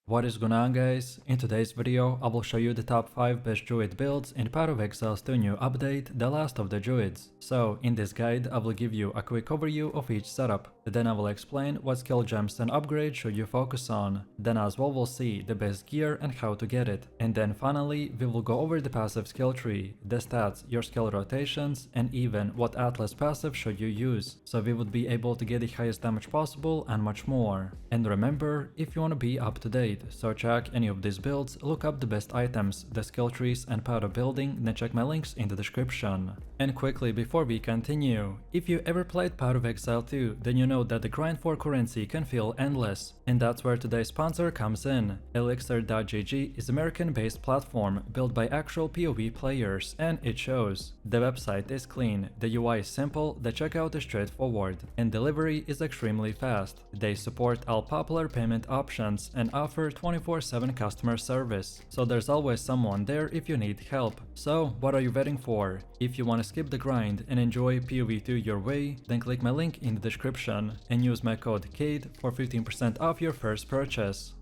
What is going on, guys? In today's video, I will show you the top 5 best Druid builds in Path of Exile's 2 new update, The Last of the Druids. So, in this guide, I will give you a quick overview of each setup. Then I will explain what skill gems and upgrades should you focus on. Then as well we'll see the best gear and how to get it. And then finally, we will go over the passive skill tree, the stats, your skill rotations, and even what Atlas passive should you use, so we would be able to get the highest damage possible and much more. And remember, if you want to be up to date, so check any of these builds, look up the best items, the skill trees and powder building, then check my links in the description. And quickly before we continue, if you ever played Path of Exile 2, then you know that the grind for currency can feel endless. And that's where today's sponsor comes in. Elixir.gg is an American-based platform built by actual PoE players, and it shows. The website is clean, the UI is simple, the checkout is straightforward, and delivery is extremely fast. They support all popular payment options and offer 24/7 customer service, so there's always someone there if you need help. So what are you waiting for? If you want to skip the grind and enjoy PoE2 your way, then click my link in the description and use my code KATE for 15% off your first purchase.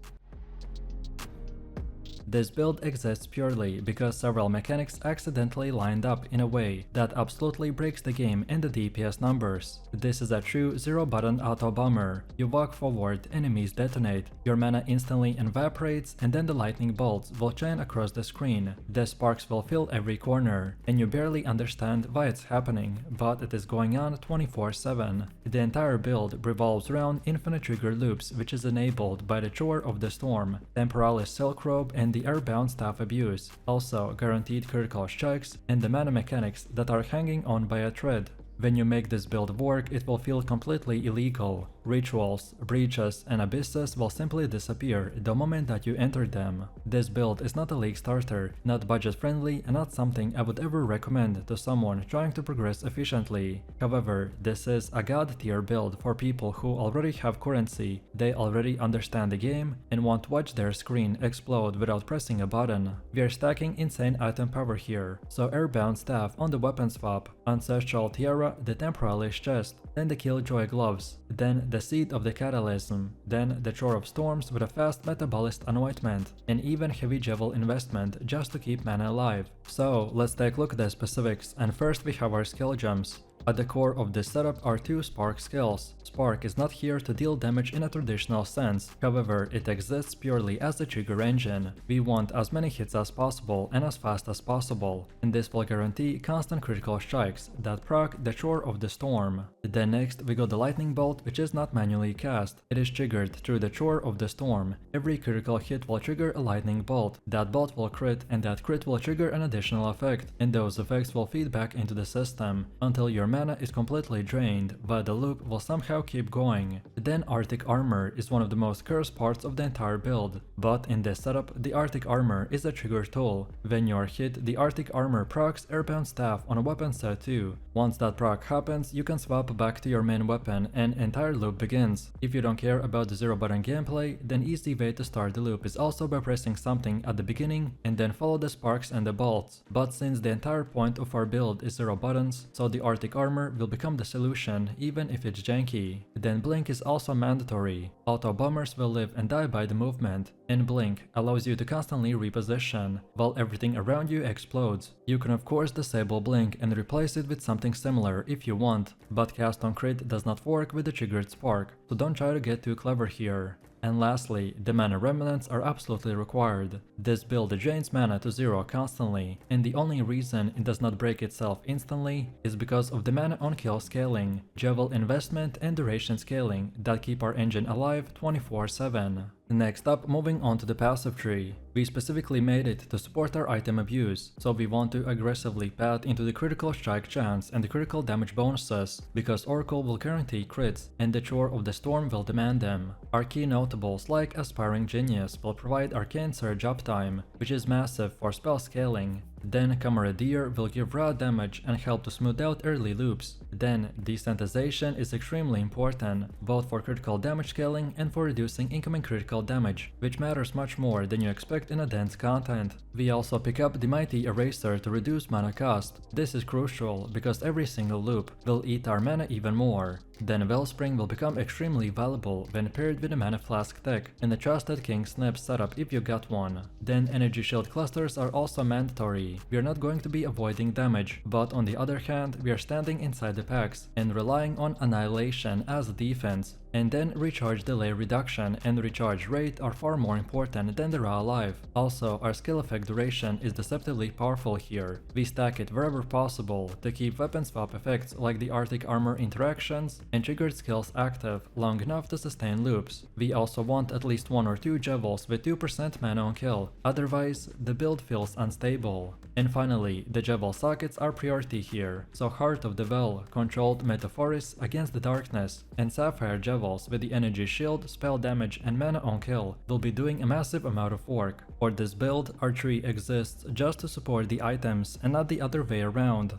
This build exists purely because several mechanics accidentally lined up in a way that absolutely breaks the game and the DPS numbers. This is a true zero-button Autobomber. You walk forward, enemies detonate, your mana instantly evaporates, and then the lightning bolts will chain across the screen. The sparks will fill every corner, and you barely understand why it's happening, but it is going on 24/7. The entire build revolves around infinite trigger loops, which is enabled by the Chore of the Storm, Temporalis Silk Robe, and the Airbound Staff Abuse, also guaranteed critical strikes, and the mana mechanics that are hanging on by a thread. When you make this build work, it will feel completely illegal. Rituals, breaches, and abysses will simply disappear the moment that you enter them. This build is not a league starter, not budget friendly, and not something I would ever recommend to someone trying to progress efficiently. However, this is a god tier build for people who already have currency, they already understand the game, and want to watch their screen explode without pressing a button. We are stacking insane item power here, so Airbound Staff on the weapon swap, Ancestral Tiara, the Temporalis chest, then the Killjoy gloves, then the Seed of the Catalysm, then the Chore of Storms with a fast metabolist anointment, and even heavy Javel investment just to keep mana alive. So let's take a look at the specifics, and first we have our skill gems. At the core of this setup are two Spark skills. Spark is not here to deal damage in a traditional sense, however it exists purely as a trigger engine. We want as many hits as possible and as fast as possible, and this will guarantee constant critical strikes that proc the Chore of the Storm. Then next we got the Lightning Bolt, which is not manually cast, it is triggered through the Chore of the Storm. Every critical hit will trigger a Lightning Bolt, that bolt will crit, and that crit will trigger an additional effect, and those effects will feed back into the system until your mana is completely drained, but the loop will somehow keep going. Then Arctic Armor is one of the most cursed parts of the entire build, but in this setup the Arctic Armor is a trigger tool. When you are hit, the Arctic Armor procs Airbound Staff on a weapon set too. Once that proc happens, you can swap back to your main weapon and entire loop begins. If you don't care about the zero button gameplay, then easy way to start the loop is also by pressing something at the beginning and then follow the sparks and the bolts. But since the entire point of our build is zero buttons, so the Arctic Armor will become the solution even if it's janky. Then Blink is also mandatory. Auto bombers will live and die by the movement, and Blink allows you to constantly reposition while everything around you explodes. You can of course disable Blink and replace it with something similar if you want, but cast on crit does not work with the triggered spark, so don't try to get too clever here. And lastly, the mana remnants are absolutely required. This build drains mana to zero constantly, and the only reason it does not break itself instantly is because of the mana on kill scaling, Javel investment, and duration scaling that keep our engine alive 24/7. Next up, moving on to the passive tree. We specifically made it to support our item abuse, so we want to aggressively path into the critical strike chance and the critical damage bonuses, because Oracle will guarantee crits and the Chore of the Storm will demand them. Our key notables like Aspiring Genius will provide Arcane Surge uptime, which is massive for spell scaling. Then Camaradeer will give raw damage and help to smooth out early loops. Then Desensitization is extremely important, both for critical damage scaling and for reducing incoming critical damage, which matters much more than you expect in a dense content. We also pick up the Mighty Eraser to reduce mana cost. This is crucial because every single loop will eat our mana even more. Then Wellspring will become extremely valuable when paired with a Mana Flask tech in the Trusted King Snap setup if you got one. Then Energy Shield clusters are also mandatory. We are not going to be avoiding damage, but on the other hand, we are standing inside the packs and relying on Annihilation as a defense. And then recharge delay reduction and recharge rate are far more important than the raw life. Also, our skill effect duration is deceptively powerful here. We stack it wherever possible to keep weapon swap effects like the Arctic Armor interactions and triggered skills active long enough to sustain loops. We also want at least 1 or 2 Jevels with 2% mana on kill, otherwise the build feels unstable. And finally, the Jevel sockets are priority here, so Heart of the Well, Controlled Metaphoris against the Darkness, and Sapphire Jevels with the Energy Shield, spell damage and mana on kill will be doing a massive amount of work. For this build, our tree exists just to support the items and not the other way around.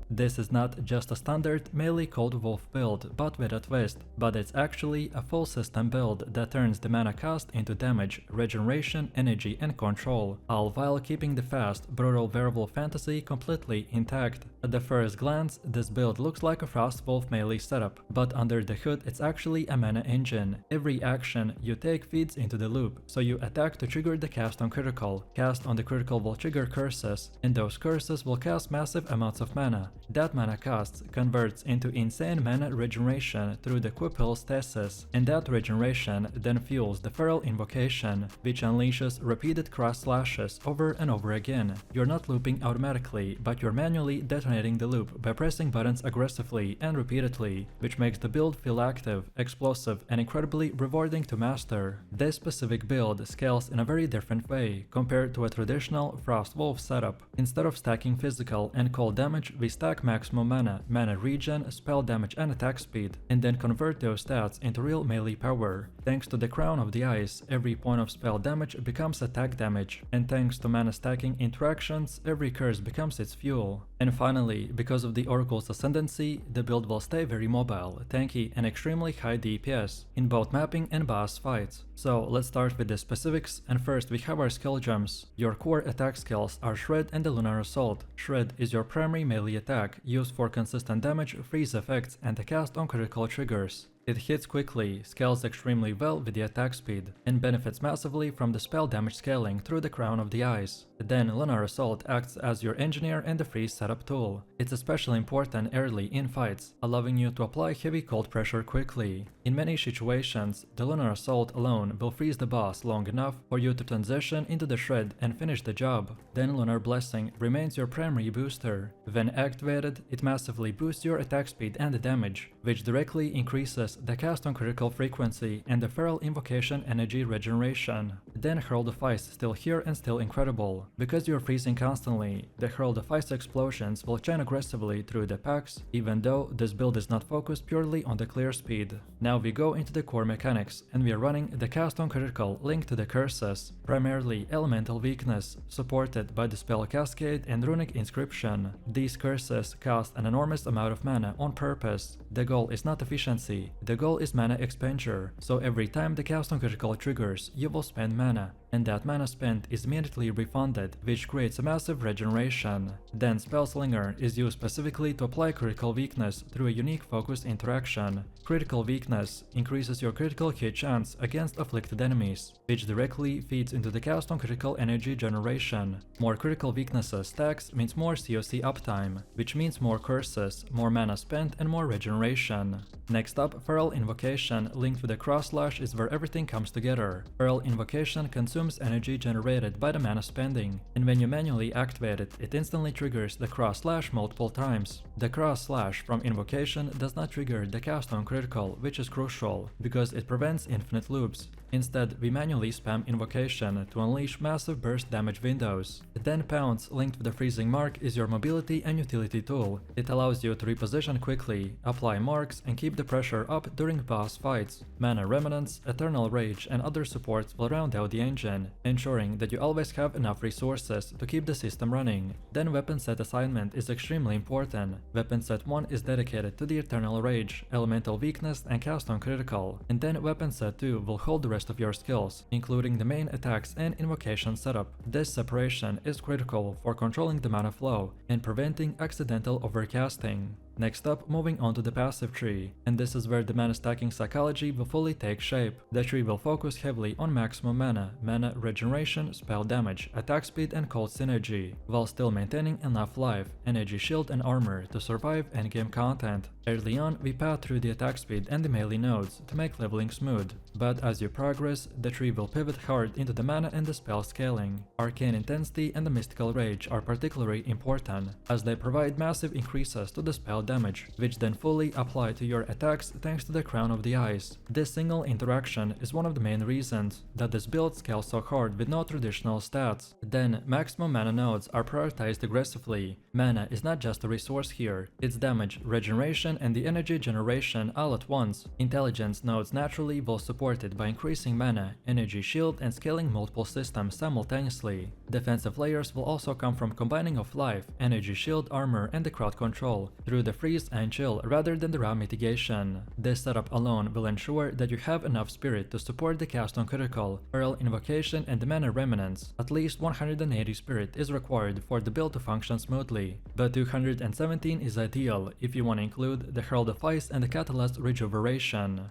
This is not just a standard melee Cold Wolf build, but with a twist, but it's actually a full system build that turns the mana cost into damage, regeneration, energy and control, all while keeping the fast, brutal werewolf fantasy completely intact. At the first glance, this build looks like a Frostwolf melee setup, but under the hood it's actually a mana engine. Every action you take feeds into the loop, so you attack to trigger the cast on critical. Cast on the critical will trigger curses, and those curses will cast massive amounts of mana. That mana cost converts into insane mana regeneration through the Quipil Stasis, and that regeneration then fuels the Feral Invocation, which unleashes repeated cross slashes over and over again. You're not looping automatically, but you're manually detonating the loop by pressing buttons aggressively and repeatedly, which makes the build feel active, explosive, and incredibly rewarding to master. This specific build scales in a very different way compared to a traditional Frostwolf setup. Instead of stacking physical and cold damage, we stack maximum mana, mana regen, spell damage and attack speed, and then convert those stats into real melee power. Thanks to the Crown of the Ice, every point of spell damage becomes attack damage, and thanks to mana stacking interactions, every curse becomes its fuel. And finally, because of the Oracle's ascendancy, the build will stay very mobile, tanky and extremely high DPS in both mapping and boss fights. So let's start with the specifics, and first we have our skill gems. Your core attack skills are Shred and the Lunar Assault. Shred is your primary melee attack, used for consistent damage, freeze effects and a cast on critical triggers. It hits quickly, scales extremely well with the attack speed, and benefits massively from the spell damage scaling through the Crown of the Ice. Then Lunar Assault acts as your engineer and the freeze setup tool. It's especially important early in fights, allowing you to apply heavy cold pressure quickly. In many situations, the Lunar Assault alone will freeze the boss long enough for you to transition into the Shred and finish the job. Then Lunar Blessing remains your primary booster. When activated, it massively boosts your attack speed and damage, which directly increases the cast on critical frequency and the Feral Invocation energy regeneration. Then Herald of Ice still here and still incredible. Because you're freezing constantly, the Herald of Ice explosions will chain aggressively through the packs, even though this build is not focused purely on the clear speed. Now we go into the core mechanics, and we are running the cast on critical linked to the curses, primarily Elemental Weakness, supported by the Spell Cascade and Runic Inscription. These curses cost an enormous amount of mana on purpose. The goal is not efficiency, the goal is mana expenditure, so every time the cast on critical triggers, you will spend mana, and that mana spent is immediately refunded, which creates a massive regeneration. Then Spellslinger is used specifically to apply critical weakness through a unique focus interaction. Critical weakness increases your critical hit chance against afflicted enemies, which directly feeds into the cast on critical energy generation. More critical weaknesses stacks means more COC uptime, which means more curses, more mana spent and more regeneration. Next up, Feral Invocation linked with the Cross Slash is where everything comes together. Feral Invocation consumes energy generated by the mana spending, and when you manually activate it, it instantly triggers the Cross Slash multiple times. The Cross Slash from Invocation does not trigger the cast on critical, which is crucial, because it prevents infinite loops. Instead, we manually spam Invocation to unleash massive burst damage windows. Then Pounce linked with the Freezing Mark is your mobility and utility tool. It allows you to reposition quickly, apply marks and keep the pressure up during boss fights. Mana Remnants, Eternal Rage and other supports will round out the engine, ensuring that you always have enough resources to keep the system running. Then Weapon Set assignment is extremely important. Weapon Set 1 is dedicated to the Eternal Rage, Elemental Weakness and cast on critical, and then Weapon Set 2 will hold the rest of your skills, including the main attacks and invocation setup. This separation is critical for controlling the mana flow and preventing accidental overcasting. Next up, moving on to the passive tree, and this is where the mana stacking psychology will fully take shape. The tree will focus heavily on maximum mana regeneration, spell damage, attack speed and cold synergy, while still maintaining enough life, energy shield and armor to survive endgame content. Early on, we path through the attack speed and the melee nodes to make leveling smooth, but as you progress, the tree will pivot hard into the mana and the spell scaling. Arcane Intensity and the Mystical Rage are particularly important, as they provide massive increases to the spell damage, which then fully apply to your attacks thanks to the Crown of the Ice. This single interaction is one of the main reasons that this build scales so hard with no traditional stats. Then, maximum mana nodes are prioritized aggressively. Mana is not just a resource here, it's damage, regeneration and the energy generation all at once. Intelligence nodes naturally will support it by increasing mana, energy shield and scaling multiple systems simultaneously. Defensive layers will also come from combining of life, energy shield, armor and the crowd control through the freeze and chill rather than the raw mitigation. This setup alone will ensure that you have enough spirit to support the cast on critical, Pearl invocation and the mana remnants. At least 180 spirit is required for the build to function smoothly, but 217 is ideal if you want to include the Herald of Ice and the Catalyst rejuvenation.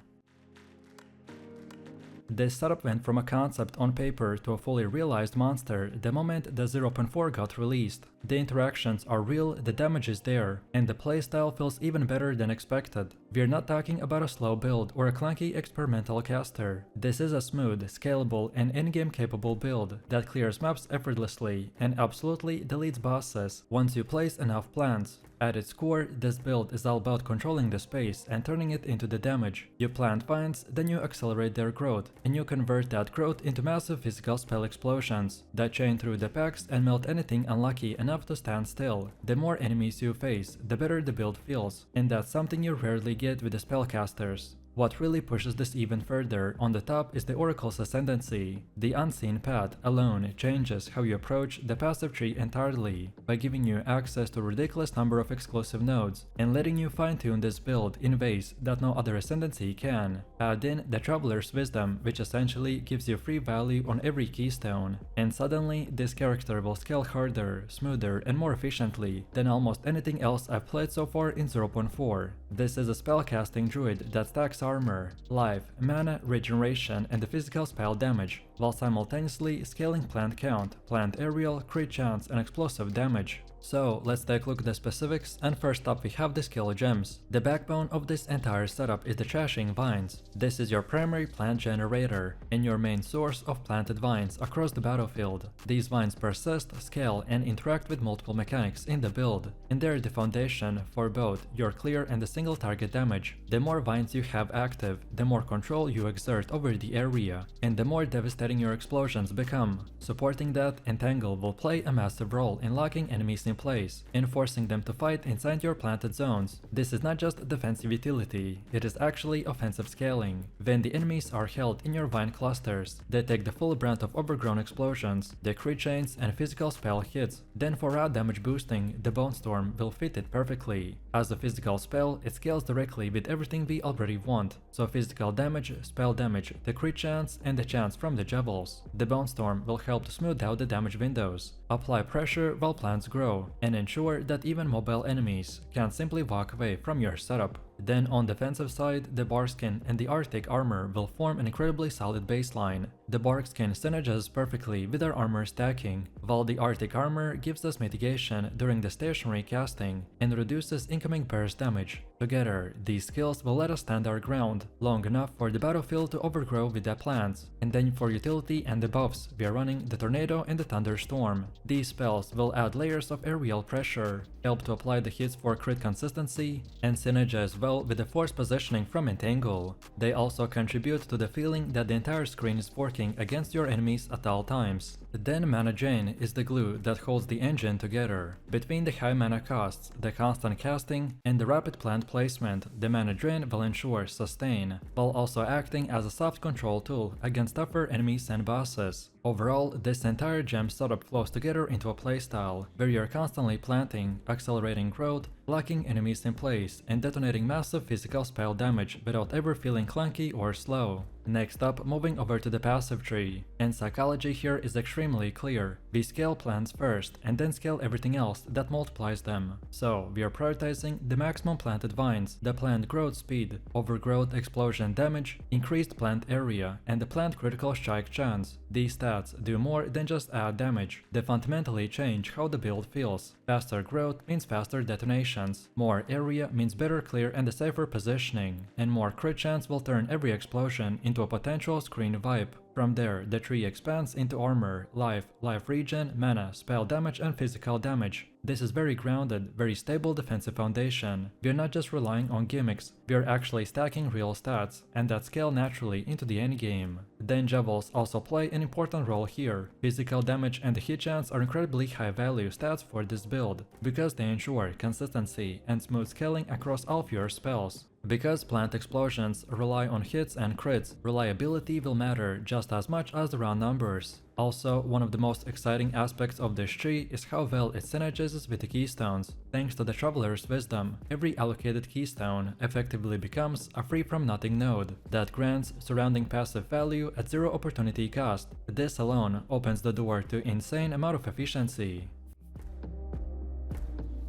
This setup went from a concept on paper to a fully realized monster the moment the 0.4 got released. The interactions are real, the damage is there, and the playstyle feels even better than expected. We're not talking about a slow build or a clunky experimental caster. This is a smooth, scalable, and in-game capable build that clears maps effortlessly and absolutely deletes bosses once you place enough plants. At its core, this build is all about controlling the space and turning it into the damage. You plant vines, then you accelerate their growth, and you convert that growth into massive physical spell explosions that chain through the packs and melt anything unlucky enough to stand still. The more enemies you face, the better the build feels, and that's something you rarely get with the spellcasters. What really pushes this even further on the top is the Oracle's Ascendancy. The unseen path alone changes how you approach the passive tree entirely, by giving you access to a ridiculous number of exclusive nodes and letting you fine-tune this build in ways that no other Ascendancy can. Add in the Traveler's Wisdom, which essentially gives you free value on every keystone, and suddenly this character will scale harder, smoother and more efficiently than almost anything else I've played so far in 0.4. This is a spellcasting druid that stacks armor, life, mana, regeneration and the physical spell damage, while simultaneously scaling plant count, plant aerial, crit chance and explosive damage. So let's take a look at the specifics, and first up we have the skill gems. The backbone of this entire setup is the trashing vines. This is your primary plant generator and your main source of planted vines across the battlefield. These vines persist, scale and interact with multiple mechanics in the build, and they're the foundation for both your clear and the single target damage. The more vines you have active, the more control you exert over the area, and the more devastating your explosions become. Supporting that, Entangle will play a massive role in locking enemies in place and forcing them to fight inside your planted zones. This is not just defensive utility, it is actually offensive scaling. When the enemies are held in your vine clusters, they take the full brunt of overgrown explosions, the crit chains and physical spell hits. Then for raw damage boosting, the Bone Storm will fit it perfectly. As a physical spell, it scales directly with everything we already want, so physical damage, spell damage, the crit chance and the chance from the Jevels. The Bone Storm will help to smooth out the damage windows, apply pressure while plants grow, and ensure that even mobile enemies can't simply walk away from your setup. Then on defensive side, the Barkskin and the Arctic armor will form an incredibly solid baseline. The Barkskin synergizes perfectly with our armor stacking, while the Arctic armor gives us mitigation during the stationary casting and reduces incoming burst damage. Together, these skills will let us stand our ground long enough for the battlefield to overgrow with the plants. And then for utility and the buffs, we are running the Tornado and the Thunderstorm. These spells will add layers of aerial pressure, help to apply the hits for crit consistency, and synergize well with the force positioning from Entangle. They also contribute to the feeling that the entire screen is working against your enemies at all times. Then Mana Drain is the glue that holds the engine together. Between the high mana costs, the constant casting, and the rapid plant placement, the Mana Drain will ensure sustain, while also acting as a soft control tool against tougher enemies and bosses. Overall, this entire gem setup flows together into a playstyle where you're constantly planting, accelerating growth, locking enemies in place, and detonating massive physical spell damage without ever feeling clunky or slow. Next up, moving over to the passive tree. And psychology here is extremely clear. We scale plants first, and then scale everything else that multiplies them. So, we are prioritizing the maximum planted vines, the plant growth speed, overgrowth explosion damage, increased plant area, and the plant critical strike chance. These stats do more than just add damage. They fundamentally change how the build feels. Faster growth means faster detonations, more area means better clear and a safer positioning, and more crit chance will turn every explosion into a potential screen wipe. From there, the tree expands into armor, life regen, mana, spell damage, and physical damage. This is very grounded, very stable defensive foundation. We are not just relying on gimmicks, we are actually stacking real stats, and that scale naturally into the endgame. Then Jevels also play an important role here. Physical damage and the hit chance are incredibly high value stats for this build, because they ensure consistency and smooth scaling across all of your spells. Because plant explosions rely on hits and crits, reliability will matter just as much as the round numbers. Also, one of the most exciting aspects of this tree is how well it synergizes with the keystones. Thanks to the Traveler's wisdom, every allocated keystone effectively becomes a free-from-nothing node that grants surrounding passive value at zero opportunity cost. This alone opens the door to insane amount of efficiency.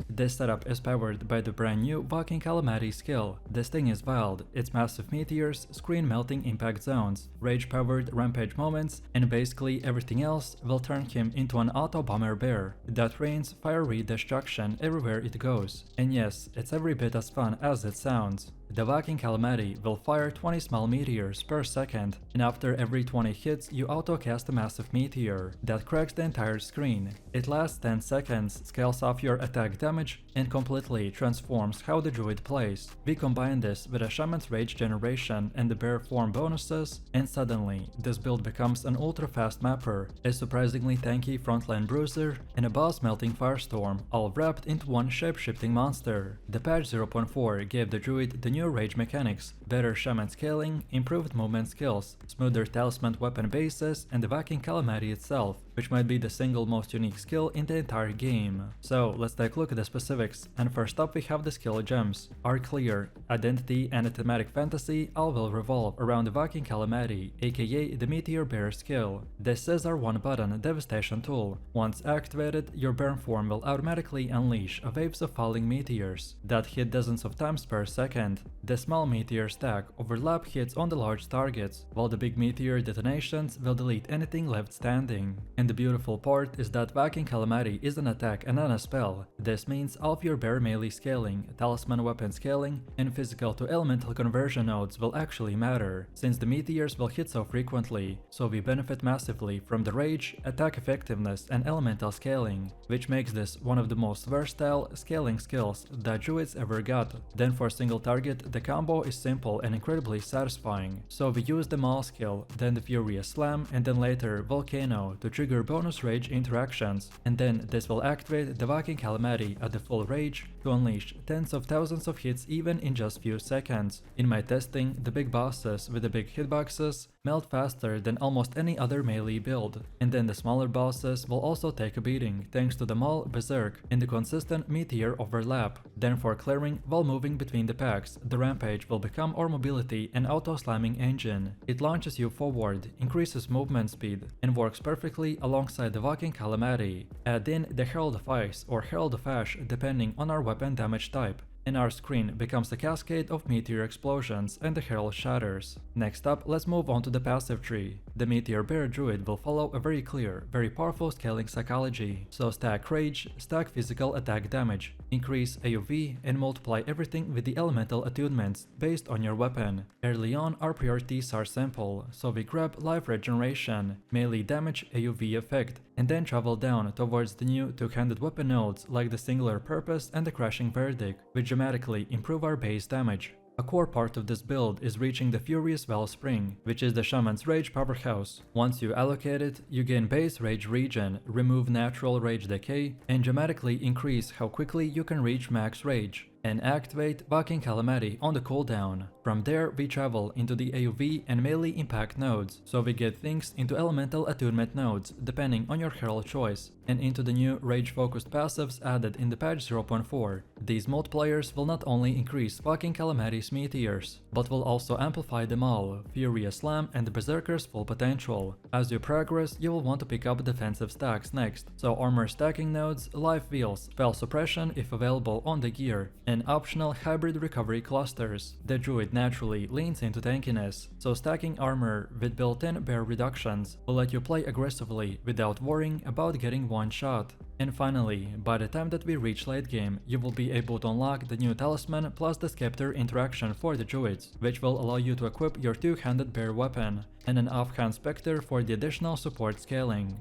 This setup is powered by the brand new Walking Calamity skill. This thing is wild. Its massive meteors, screen melting impact zones, rage powered rampage moments, and basically everything else will turn him into an Autobomber bear that rains fiery destruction everywhere it goes. And yes, it's every bit as fun as it sounds. The Walking Calamity will fire 20 small meteors per second, and after every 20 hits you auto-cast a massive meteor that cracks the entire screen. It lasts 10 seconds, scales off your attack damage, and completely transforms how the Druid plays. We combine this with a Shaman's Rage generation and the Bear form bonuses, and suddenly this build becomes an ultra-fast mapper, a surprisingly tanky frontline bruiser, and a boss melting firestorm, all wrapped into one shape-shifting monster. The patch 0.4 gave the Druid the new rage mechanics, better shaman scaling, improved movement skills, smoother talisman weapon bases, and the Walking Calamity itself, which might be the single most unique skill in the entire game. So let's take a look at the specifics, and first up we have the skill gems. Are clear, identity, and thematic fantasy all will revolve around the Walking Calamity, aka the Meteor Bear skill. This is our one button devastation tool. Once activated, your burn form will automatically unleash waves of falling meteors that hit dozens of times per second. The small meteor stack overlap hits on the large targets, while the big meteor detonations will delete anything left standing. And the beautiful part is that Walking Calamity is an attack and not a spell. This means all of your bear melee scaling, talisman weapon scaling, and physical to elemental conversion nodes will actually matter, since the meteors will hit so frequently, so we benefit massively from the rage, attack effectiveness, and elemental scaling, which makes this one of the most versatile scaling skills that Druids ever got. Then for single target, the combo is simple and incredibly satisfying. So we use the Maul skill, then the Furious Slam, and then later Volcano to trigger bonus rage interactions, and then this will activate the Walking Calamity at the full rage to unleash tens of thousands of hits even in just few seconds. In my testing, the big bosses with the big hitboxes melt faster than almost any other melee build, and then the smaller bosses will also take a beating thanks to the Maul, Berserk, and the consistent meteor overlap. Then for clearing while moving between the packs, the Rampage will become our mobility and auto-slamming engine. It launches you forward, increases movement speed, and works perfectly alongside the Walking Calamity. Add in the Herald of Ice or Herald of Ash depending on our weapon damage type, and our screen becomes a cascade of meteor explosions and the herald shatters. Next up, let's move on to the passive tree. The Meteor Bear Druid will follow a very clear, very powerful scaling psychology. So stack rage, stack physical attack damage, increase AoV, and multiply everything with the elemental attunements based on your weapon. Early on, our priorities are simple, so we grab life regeneration, melee damage AoV effect, and then travel down towards the new two-handed weapon nodes like the Singular Purpose and the Crashing Verdict, which dramatically improve our base damage. A core part of this build is reaching the Furious Wellspring, which is the Shaman's Rage powerhouse. Once you allocate it, you gain base rage regen, remove natural rage decay, and dramatically increase how quickly you can reach max rage, and activate Walking Calamity on the cooldown. From there, we travel into the AoV and melee impact nodes, so we get things into elemental attunement nodes, depending on your herald choice, and into the new rage-focused passives added in the patch 0.4. These multipliers will not only increase fucking Calamity's meteors, but will also amplify them all, Furious Slam and Berserker's full potential. As you progress, you will want to pick up defensive stacks next, so armor stacking nodes, life wheels, spell suppression if available on the gear, and optional hybrid recovery clusters. The Druid naturally leans into tankiness, so stacking armor with built-in bear reductions will let you play aggressively without worrying about getting one shot. And finally, by the time that we reach late game, you will be able to unlock the new talisman plus the scepter interaction for the druids, which will allow you to equip your two-handed bear weapon, and an offhand specter for the additional support scaling.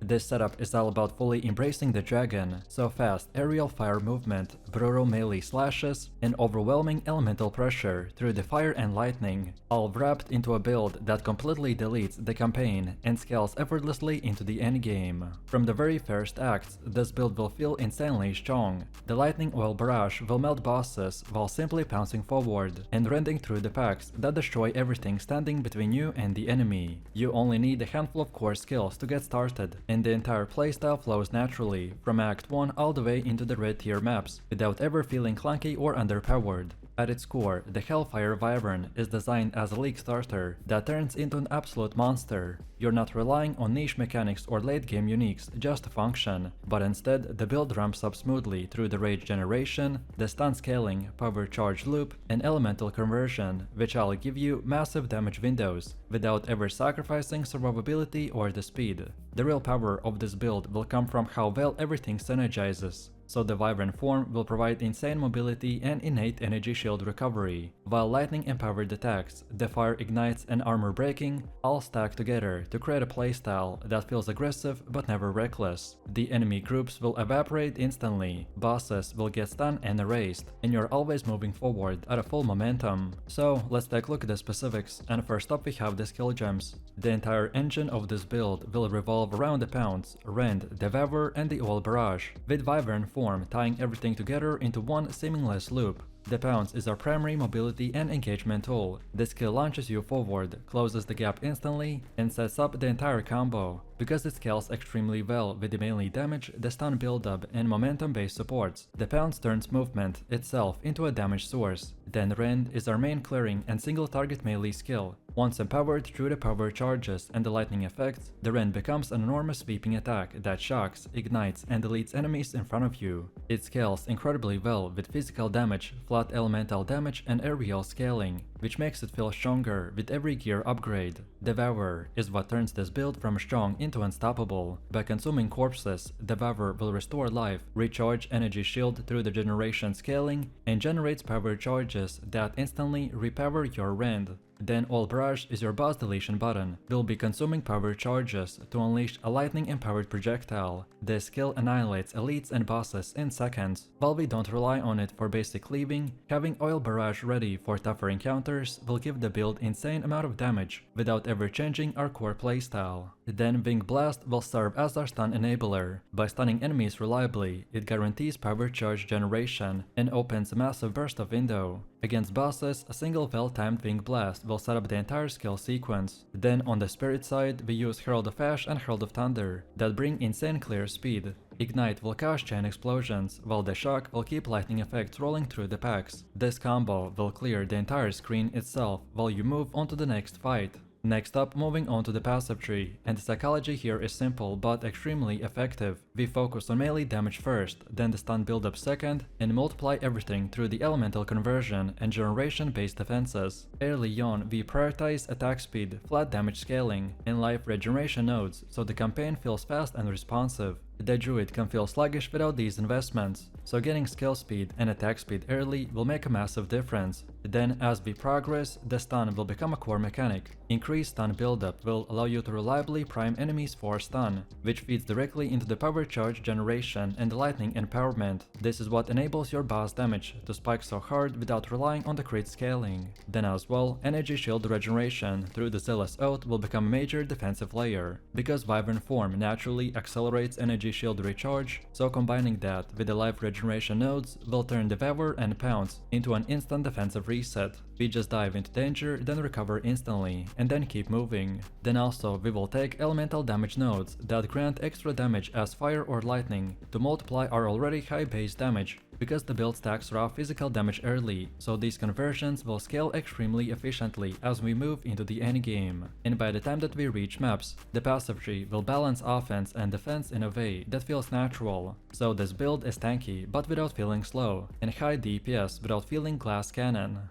This setup is all about fully embracing the dragon, so fast aerial fire movement, brutal melee slashes, and overwhelming elemental pressure through the fire and lightning, all wrapped into a build that completely deletes the campaign and scales effortlessly into the endgame. From the very first acts, this build will feel insanely strong. The lightning oil barrage will melt bosses while simply pouncing forward and rending through the packs that destroy everything standing between you and the enemy. You only need a handful of core skills to get started, and the entire playstyle flows naturally from Act 1 all the way into the red tier maps, without ever feeling clunky or underpowered. At its core, the Hellfire Wyvern is designed as a league starter that turns into an absolute monster. You're not relying on niche mechanics or late game uniques just to function, but instead the build ramps up smoothly through the rage generation, the stun scaling, power charge loop, and elemental conversion, which all give you massive damage windows, without ever sacrificing survivability or the speed. The real power of this build will come from how well everything synergizes. So the Wyvern form will provide insane mobility and innate energy shield recovery, while lightning empowered attacks, the fire ignites and armor breaking all stack together to create a playstyle that feels aggressive but never reckless. The enemy groups will evaporate instantly, bosses will get stunned and erased, and you're always moving forward at a full momentum. So let's take a look at the specifics, and first up we have the skill gems. The entire engine of this build will revolve around the Pounce, Rend, Devour and the Oil Barrage, with Wyvern form tying everything together into one seamless loop. The Pounce is our primary mobility and engagement tool. This skill launches you forward, closes the gap instantly, and sets up the entire combo. Because it scales extremely well with the melee damage, the stun buildup, and momentum-based supports, the Pounce turns movement itself into a damage source. Then Rend is our main clearing and single target melee skill. Once empowered through the power charges and the lightning effects, the Rend becomes an enormous sweeping attack that shocks, ignites, and deletes enemies in front of you. It scales incredibly well with physical damage, flat elemental damage, and aerial scaling, which makes it feel stronger with every gear upgrade. Devour is what turns this build from strong into unstoppable. By consuming corpses, Devour will restore life, recharge energy shield through the generation scaling, and generates power charges that instantly repower your Rend. Then Oil Barrage is your boss deletion button. We'll be consuming power charges to unleash a lightning empowered projectile. This skill annihilates elites and bosses in seconds. While we don't rely on it for basic cleaving, having Oil Barrage ready for tougher encounters will give the build insane amount of damage without ever changing our core playstyle. Then Wing Blast will serve as our stun enabler. By stunning enemies reliably, it guarantees power charge generation and opens a massive burst of window. Against bosses, a single well-timed Wing Blast will set up the entire skill sequence. Then on the spirit side, we use Herald of Ash and Herald of Thunder that bring insane clear speed. Ignite will cause chain explosions, while the Shock will keep lightning effects rolling through the packs. This combo will clear the entire screen itself while you move on to the next fight. Next up, moving on to the passive tree, and the psychology here is simple but extremely effective. We focus on melee damage first, then the stun build-up second, and multiply everything through the elemental conversion and generation-based defenses. Early on, we prioritize attack speed, flat damage scaling, and life regeneration nodes, so the campaign feels fast and responsive. The Druid can feel sluggish without these investments, so getting skill speed and attack speed early will make a massive difference. Then as we progress, the stun will become a core mechanic. Increased stun buildup will allow you to reliably prime enemies for stun, which feeds directly into the power charge generation and lightning empowerment. This is what enables your boss damage to spike so hard without relying on the crit scaling. Then as well, energy shield regeneration through the Zealous Oath will become a major defensive layer, because Wyvern form naturally accelerates energy shield recharge, so combining that with the life regeneration nodes will turn Devour and Pounce into an instant defensive reset. We just dive into danger, then recover instantly, and then keep moving. Then also we will take elemental damage nodes that grant extra damage as fire or lightning to multiply our already high base damage, because the build stacks raw physical damage early, so these conversions will scale extremely efficiently as we move into the endgame. And by the time that we reach maps, the passive tree will balance offense and defense in a way that feels natural. So this build is tanky but without feeling slow, and high DPS without feeling glass cannon.